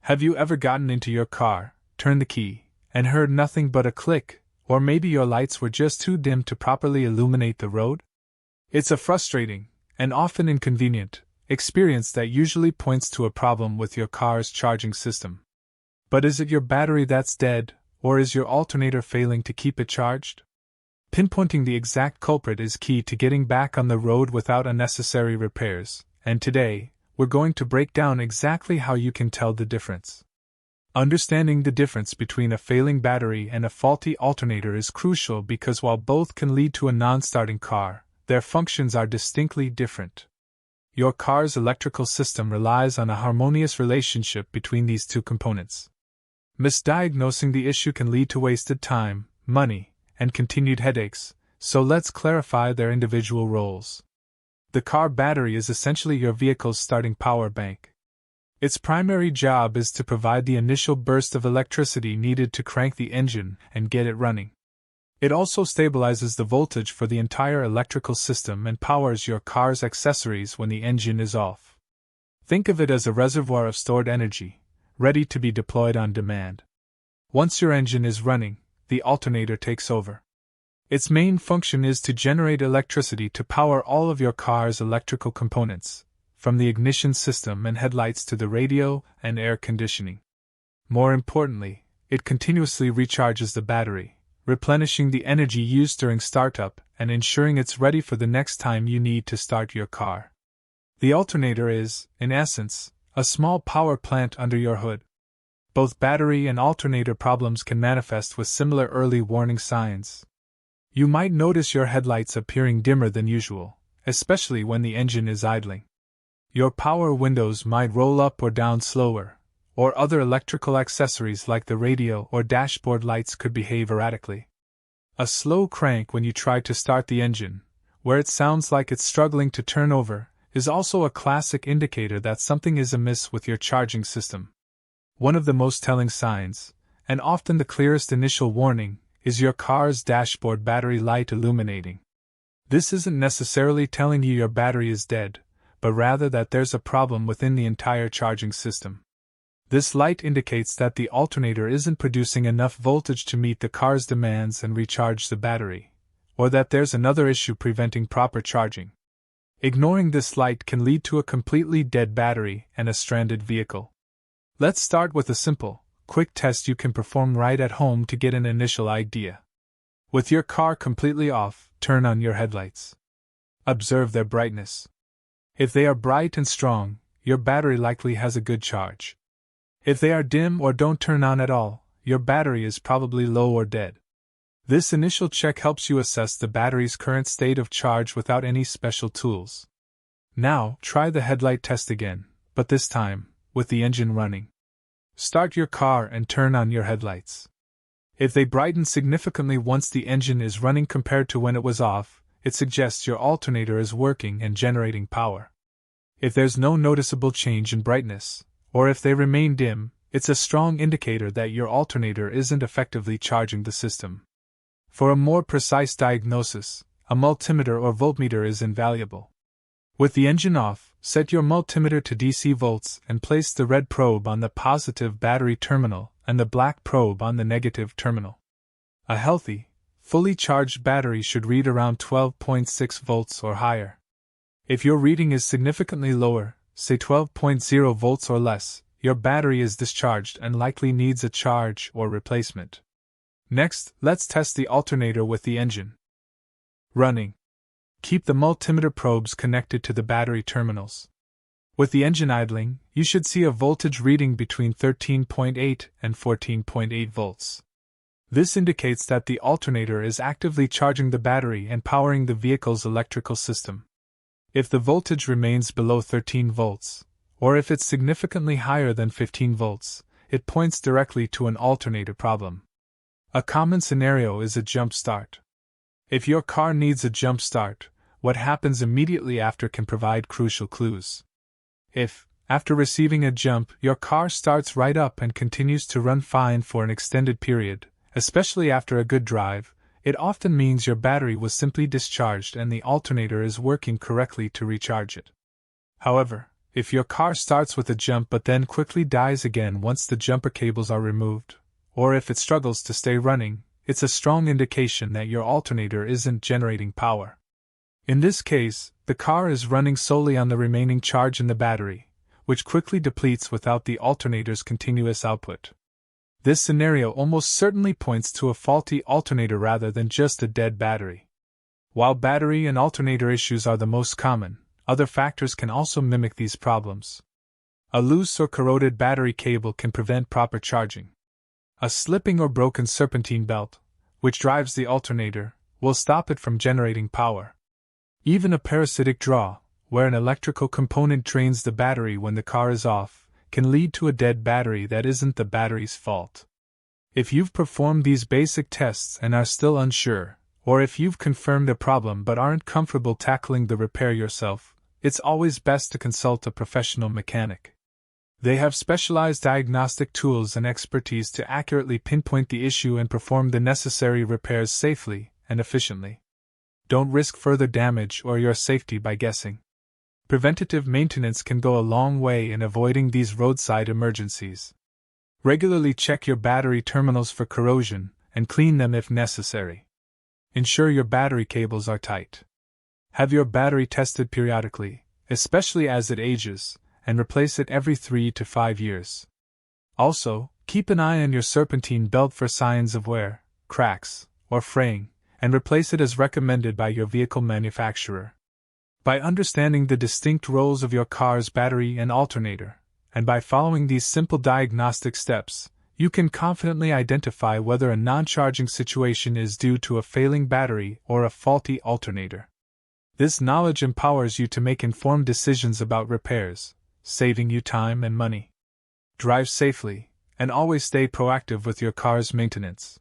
Have you ever gotten into your car, turned the key, and heard nothing but a click, or maybe your lights were just too dim to properly illuminate the road? It's a frustrating, and often inconvenient, experience that usually points to a problem with your car's charging system. But is it your battery that's dead, or is your alternator failing to keep it charged? Pinpointing the exact culprit is key to getting back on the road without unnecessary repairs, and today, we're going to break down exactly how you can tell the difference. Understanding the difference between a failing battery and a faulty alternator is crucial because while both can lead to a non-starting car, their functions are distinctly different. Your car's electrical system relies on a harmonious relationship between these two components. Misdiagnosing the issue can lead to wasted time, money, and continued headaches, so let's clarify their individual roles. The car battery is essentially your vehicle's starting power bank. Its primary job is to provide the initial burst of electricity needed to crank the engine and get it running. It also stabilizes the voltage for the entire electrical system and powers your car's accessories when the engine is off. Think of it as a reservoir of stored energy, ready to be deployed on demand. Once your engine is running, the alternator takes over. Its main function is to generate electricity to power all of your car's electrical components, from the ignition system and headlights to the radio and air conditioning. More importantly, it continuously recharges the battery, replenishing the energy used during startup and ensuring it's ready for the next time you need to start your car. The alternator is, in essence, a small power plant under your hood. Both battery and alternator problems can manifest with similar early warning signs. You might notice your headlights appearing dimmer than usual, especially when the engine is idling. Your power windows might roll up or down slower, or other electrical accessories like the radio or dashboard lights could behave erratically. A slow crank when you try to start the engine, where it sounds like it's struggling to turn over, is also a classic indicator that something is amiss with your charging system. One of the most telling signs, and often the clearest initial warning, is your car's dashboard battery light illuminating. This isn't necessarily telling you your battery is dead, but rather that there's a problem within the entire charging system. This light indicates that the alternator isn't producing enough voltage to meet the car's demands and recharge the battery, or that there's another issue preventing proper charging. Ignoring this light can lead to a completely dead battery and a stranded vehicle. Let's start with a simple, quick test you can perform right at home to get an initial idea. With your car completely off, turn on your headlights. Observe their brightness. If they are bright and strong, your battery likely has a good charge. If they are dim or don't turn on at all, your battery is probably low or dead. This initial check helps you assess the battery's current state of charge without any special tools. Now, try the headlight test again, but this time, with the engine running. Start your car and turn on your headlights. If they brighten significantly once the engine is running compared to when it was off, it suggests your alternator is working and generating power. If there's no noticeable change in brightness, or if they remain dim, it's a strong indicator that your alternator isn't effectively charging the system. For a more precise diagnosis, a multimeter or voltmeter is invaluable. With the engine off, set your multimeter to DC volts and place the red probe on the positive battery terminal and the black probe on the negative terminal. A healthy, fully charged battery should read around 12.6 volts or higher. If your reading is significantly lower, say 12.0 volts or less, your battery is discharged and likely needs a charge or replacement. Next, let's test the alternator with the engine running. Keep the multimeter probes connected to the battery terminals. With the engine idling, you should see a voltage reading between 13.8 and 14.8 volts. This indicates that the alternator is actively charging the battery and powering the vehicle's electrical system. If the voltage remains below 13 volts, or if it's significantly higher than 15 volts, it points directly to an alternator problem. A common scenario is a jump start. If your car needs a jump start, what happens immediately after can provide crucial clues. If, after receiving a jump, your car starts right up and continues to run fine for an extended period, especially after a good drive, it often means your battery was simply discharged and the alternator is working correctly to recharge it. However, If your car starts with a jump but then quickly dies again once the jumper cables are removed, or if it struggles to stay running, it's a strong indication that your alternator isn't generating power. In this case, the car is running solely on the remaining charge in the battery, which quickly depletes without the alternator's continuous output. This scenario almost certainly points to a faulty alternator rather than just a dead battery. While battery and alternator issues are the most common, other factors can also mimic these problems. A loose or corroded battery cable can prevent proper charging. A slipping or broken serpentine belt, which drives the alternator, will stop it from generating power. Even a parasitic draw, where an electrical component drains the battery when the car is off, can lead to a dead battery that isn't the battery's fault. If you've performed these basic tests and are still unsure, or if you've confirmed a problem but aren't comfortable tackling the repair yourself, it's always best to consult a professional mechanic. They have specialized diagnostic tools and expertise to accurately pinpoint the issue and perform the necessary repairs safely and efficiently. Don't risk further damage or your safety by guessing. Preventative maintenance can go a long way in avoiding these roadside emergencies. Regularly check your battery terminals for corrosion and clean them if necessary. Ensure your battery cables are tight. Have your battery tested periodically, especially as it ages, and replace it every 3 to 5 years. Also, keep an eye on your serpentine belt for signs of wear, cracks, or fraying, and replace it as recommended by your vehicle manufacturer. By understanding the distinct roles of your car's battery and alternator, and by following these simple diagnostic steps, you can confidently identify whether a non-charging situation is due to a failing battery or a faulty alternator. This knowledge empowers you to make informed decisions about repairs, saving you time and money. Drive safely, and always stay proactive with your car's maintenance.